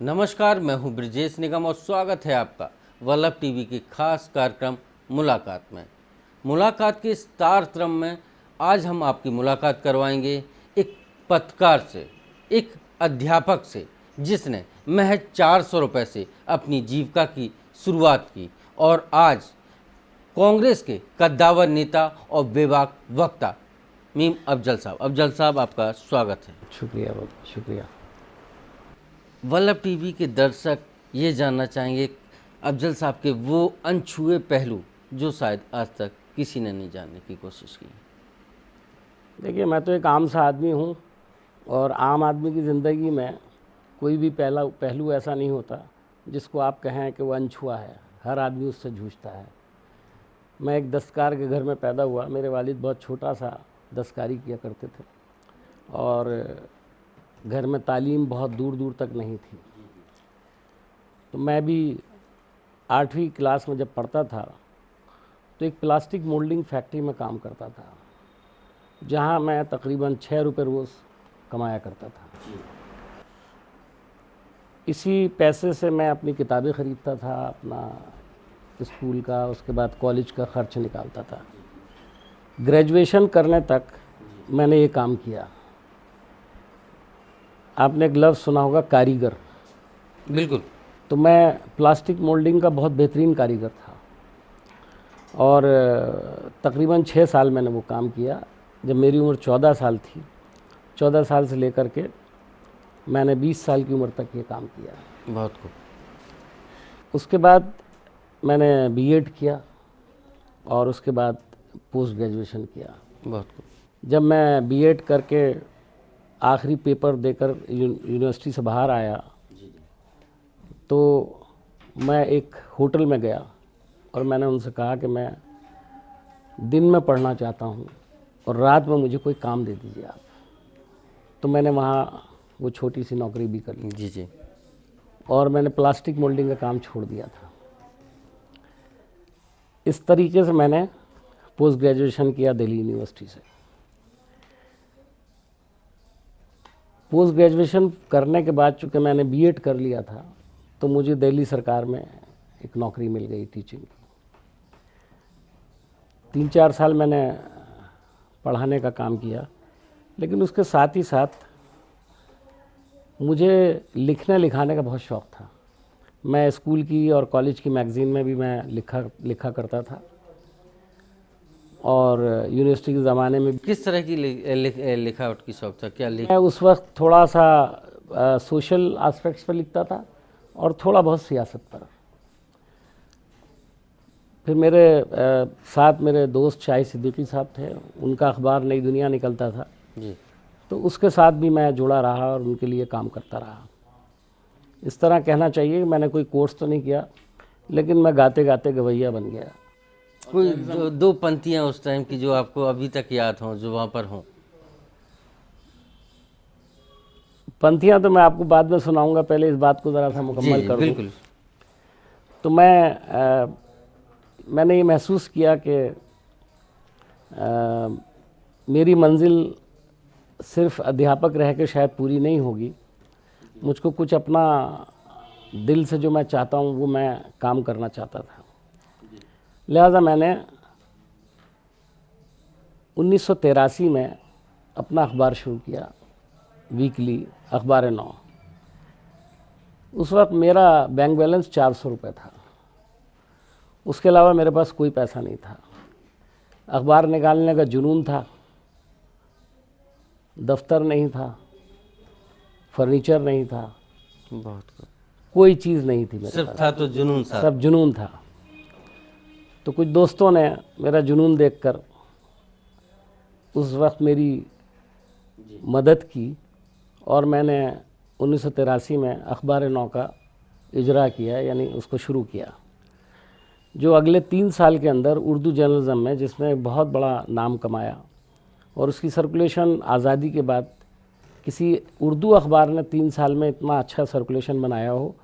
नमस्कार, मैं हूं ब्रजेश निगम और स्वागत है आपका वल्लभ टीवी के खास कार्यक्रम मुलाकात में। मुलाकात के इस तारतम्य में आज हम आपकी मुलाकात करवाएंगे एक पत्रकार से, एक अध्यापक से जिसने महज 400 रुपये से अपनी जीविका की शुरुआत की और आज कांग्रेस के कद्दावर नेता और बेबाक वक्ता मीम अफजल साहब। अफजल साहब, आपका स्वागत है। शुक्रिया, बहुत शुक्रिया। वल्लभ टीवी के दर्शक ये जानना चाहेंगे अफजल साहब के वो अनछुए पहलू जो शायद आज तक किसी ने नहीं जानने की कोशिश की। देखिए, मैं तो एक आम सा आदमी हूँ और आम आदमी की ज़िंदगी में कोई भी पहलू ऐसा नहीं होता जिसको आप कहें कि वो अनछुआ है। हर आदमी उससे जूझता है। मैं एक दस्तकार के घर में पैदा हुआ। मेरे वालिद बहुत छोटा सा दस्तकारी किया करते थे और घर में तालीम बहुत दूर दूर तक नहीं थी। तो मैं भी 8वीं क्लास में जब पढ़ता था तो एक प्लास्टिक मोल्डिंग फैक्ट्री में काम करता था, जहां मैं तकरीबन 6 रुपये रोज़ कमाया करता था। इसी पैसे से मैं अपनी किताबें ख़रीदता था, अपना स्कूल का, उसके बाद कॉलेज का खर्च निकालता था। ग्रेजुएशन करने तक मैंने ये काम किया। आपने एक लफ्ज़ सुना होगा, कारीगर। बिल्कुल। तो मैं प्लास्टिक मोल्डिंग का बहुत बेहतरीन कारीगर था और तकरीबन 6 साल मैंने वो काम किया। जब मेरी उम्र 14 साल थी, 14 साल से लेकर के मैंने 20 साल की उम्र तक ये काम किया। बहुत खूब। उसके बाद मैंने बीएड किया और उसके बाद पोस्ट ग्रेजुएशन किया। बहुत खूब। जब मैं बीएड करके आखिरी पेपर देकर यूनिवर्सिटी से बाहर आया तो मैं एक होटल में गया और मैंने उनसे कहा कि मैं दिन में पढ़ना चाहता हूँ और रात में मुझे कोई काम दे दीजिए आप। तो मैंने वहाँ वो छोटी सी नौकरी भी कर ली। जी। और मैंने प्लास्टिक मोल्डिंग का काम छोड़ दिया था। इस तरीके से मैंने पोस्ट ग्रेजुएशन किया दिल्ली यूनिवर्सिटी से। पोस्ट ग्रेजुएशन करने के बाद चूँकि मैंने बीएड कर लिया था तो मुझे दिल्ली सरकार में एक नौकरी मिल गई टीचिंग की। 3-4 साल मैंने पढ़ाने का काम किया, लेकिन उसके साथ ही साथ मुझे लिखने लिखाने का बहुत शौक़ था। मैं स्कूल की और कॉलेज की मैगज़ीन में भी मैं लिखा करता था और यूनिवर्सिटी के ज़माने में। किस तरह की लिखावट की शौक था? क्या मैं उस वक्त थोड़ा सा सोशल एस्पेक्ट्स पर लिखता था और थोड़ा बहुत सियासत पर। फिर मेरे साथ मेरे दोस्त शाहिद सिद्दीकी साहब थे, उनका अखबार नई दुनिया निकलता था जी। तो उसके साथ भी मैं जुड़ा रहा और उनके लिए काम करता रहा। इस तरह कहना चाहिए कि मैंने कोई कोर्स तो नहीं किया, लेकिन मैं गाते गाते गवैया बन गया। कोई दो पंक्तियाँ उस टाइम की जो आपको अभी तक याद हों, जो वहाँ पर हों? पंक्तियाँ तो मैं आपको बाद में सुनाऊंगा, पहले इस बात को ज़रा सा मुकम्मल कर दूं। बिल्कुल। तो मैंने ये महसूस किया कि मेरी मंजिल सिर्फ अध्यापक रह के शायद पूरी नहीं होगी। मुझको कुछ अपना दिल से जो मैं चाहता हूँ वो मैं काम करना चाहता था। लिहाजा मैंने 1983 में अपना अखबार शुरू किया, वीकली अखबार नौ। उस वक्त मेरा बैंक बैलेंस 400 रुपये था। उसके अलावा मेरे पास कोई पैसा नहीं था। अखबार निकालने का जुनून था। दफ्तर नहीं था, फर्नीचर नहीं था, बहुत कोई चीज़ नहीं थी मेरे सिर्फ पास। था तो जुनून सा। सब जुनून था। तो कुछ दोस्तों ने मेरा जुनून देखकर उस वक्त मेरी मदद की और मैंने 1983 में अखबार नौ का इजरा किया, यानी उसको शुरू किया, जो अगले 3 साल के अंदर उर्दू जर्नलिज्म में जिसने बहुत बड़ा नाम कमाया। और उसकी सर्कुलेशन आज़ादी के बाद किसी उर्दू अखबार ने 3 साल में इतना अच्छा सर्कुलेशन बनाया हो,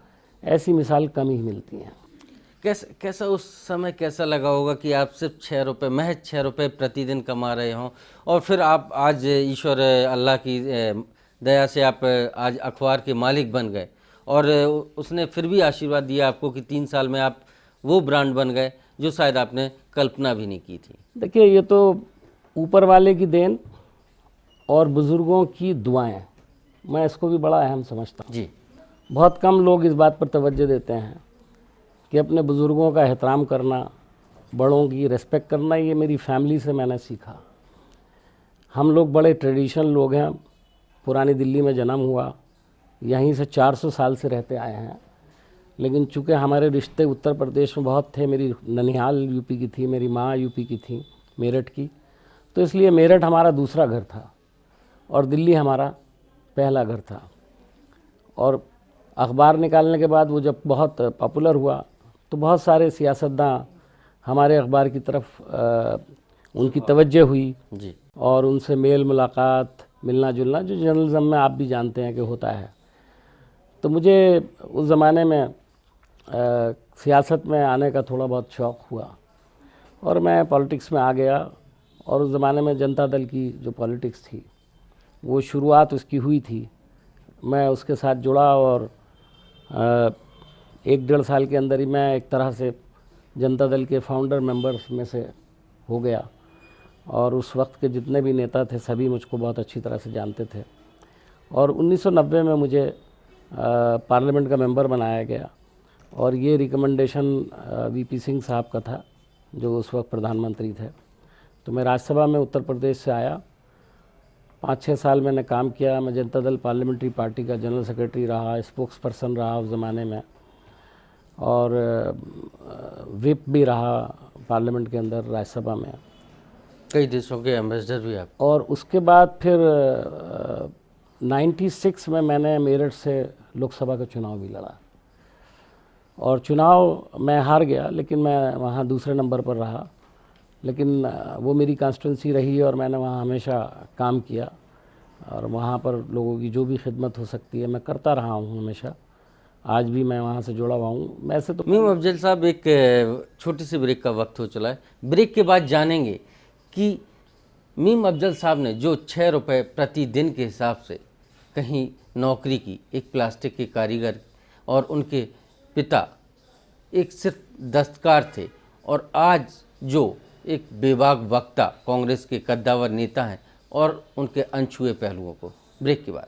ऐसी मिसाल कम ही मिलती हैं। कैसा उस समय कैसा लगा होगा कि आप सिर्फ 6 रुपये, महज 6 रुपये प्रतिदिन कमा रहे हों और फिर आप आज ईश्वर अल्लाह की दया से आप आज अखबार के मालिक बन गए और उसने फिर भी आशीर्वाद दिया आपको कि 3 साल में आप वो ब्रांड बन गए जो शायद आपने कल्पना भी नहीं की थी। देखिए, ये तो ऊपर वाले की देन और बुज़ुर्गों की दुआएं, मैं इसको भी बड़ा अहम समझता हूँ। जी। बहुत कम लोग इस बात पर तवज्जो देते हैं कि अपने बुज़ुर्गों का एहतराम करना, बड़ों की रिस्पेक्ट करना, ये मेरी फैमिली से मैंने सीखा। हम लोग बड़े ट्रेडिशनल लोग हैं, पुरानी दिल्ली में जन्म हुआ, यहीं से 400 साल से रहते आए हैं, लेकिन चूँकि हमारे रिश्ते उत्तर प्रदेश में बहुत थे, मेरी ननिहाल यूपी की थी, मेरी माँ यूपी की थी, मेरठ की, तो इसलिए मेरठ हमारा दूसरा घर था और दिल्ली हमारा पहला घर था। और अखबार निकालने के बाद वो जब बहुत पॉपुलर हुआ तो बहुत सारे सियासतदान हमारे अखबार की तरफ उनकी तवज्जो हुई जी। और उनसे मेल मुलाकात, मिलना जुलना, जो जर्नलिज्म में आप भी जानते हैं कि होता है। तो मुझे उस ज़माने में सियासत में आने का थोड़ा बहुत शौक़ हुआ और मैं पॉलिटिक्स में आ गया। और उस ज़माने में जनता दल की जो पॉलिटिक्स थी वो शुरुआत उसकी हुई थी, मैं उसके साथ जुड़ा और 1-1.5 साल के अंदर ही मैं एक तरह से जनता दल के फाउंडर मेंबर्स में से हो गया। और उस वक्त के जितने भी नेता थे सभी मुझको बहुत अच्छी तरह से जानते थे। और 1990 में मुझे पार्लियामेंट का मेंबर बनाया गया और ये रिकमेंडेशन वीपी सिंह साहब का था जो उस वक्त प्रधानमंत्री थे। तो मैं राज्यसभा में उत्तर प्रदेश से आया, 5-6 साल मैंने काम किया। मैं जनता दल पार्लियामेंट्री पार्टी का जनरल सेक्रेटरी रहा, स्पोक्स पर्सन रहा उस ज़माने में, और विप भी रहा पार्लियामेंट के अंदर राज्यसभा में। कई देशों के एम्बेसडर भी आप। और उसके बाद फिर 96 में मैंने मेरठ से लोकसभा का चुनाव भी लड़ा और चुनाव मैं हार गया, लेकिन मैं वहाँ दूसरे नंबर पर रहा। लेकिन वो मेरी कॉन्स्टिट्यूंसी रही और मैंने वहाँ हमेशा काम किया और वहाँ पर लोगों की जो भी खिदमत हो सकती है मैं करता रहा हूँ हमेशा। आज भी मैं वहाँ से जुड़ा हुआ हूँ। वैसे तो मीम अफजल साहब, एक छोटी सी ब्रेक का वक्त हो चला है। ब्रेक के बाद जानेंगे कि मीम अफजल साहब ने जो 6 रुपये प्रतिदिन के हिसाब से कहीं नौकरी की, एक प्लास्टिक के कारीगर, और उनके पिता एक सिर्फ दस्तकार थे, और आज जो एक बेबाक वक्ता कांग्रेस के कद्दावर नेता हैं, और उनके अनछुए पहलुओं को। ब्रेक के बाद।